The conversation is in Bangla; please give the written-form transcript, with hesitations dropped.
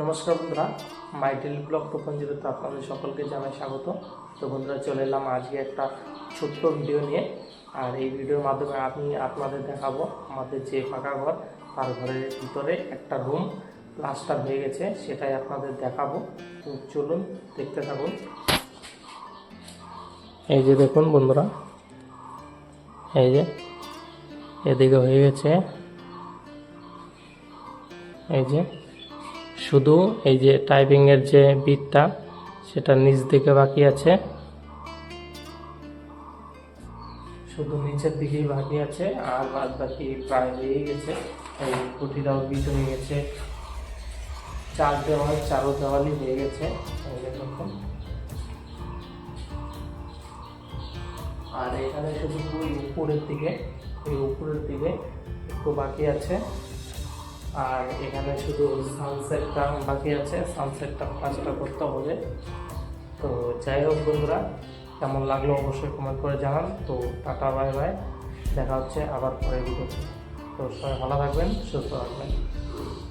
নমস্কার বন্ধুরা, মাই ডেইলি ব্লগ 2.0 আপনাদের সকলকে জানাই স্বাগত। তো বন্ধুরা, চলে এলাম আজকে একটা ছোট্ট ভিডিও নিয়ে। আর এই ভিডিওর মাধ্যমে আমি আপনাদের দেখাবো আমাদের যে পাকা ঘর, তার ঘরের ভিতরে একটা রুম প্লাস্টার হয়ে গেছে, সেটাই আপনাদের দেখাবো। তো চলুন দেখতে থাকুন। এই যে দেখুন বন্ধুরা, এই যে এদিকে হয়ে গেছে, এই যে শুধু এই যে টাইপিংয়ের যে বিটটা সেটা নিচ দিকে বাকি আছে, শুধু নিচের দিকেই বাকি আছে, আর বাদ বাকি প্রায় হয়ে গেছে। এই খুঁটিটাও বিট হয়ে গেছে, চারো দেওয়ালই হয়ে গেছে এই দেখুন। আর এখানে শুধু ওই উপরের দিকে একটু বাকি আছে। আর এখানে শুধু সানসেটটা বাকি আছে, সানসেটটা প্লাস্টার করতে হবে। তো যাই হোক বন্ধুরা, কেমন লাগলো অবশ্যই কমেন্ট করে জানান। তো টাটা, বাই বাই, দেখা হচ্ছে আবার পরের ভিডিওতে। তো সবাই ভালো থাকবেন, সুস্থ থাকবেন।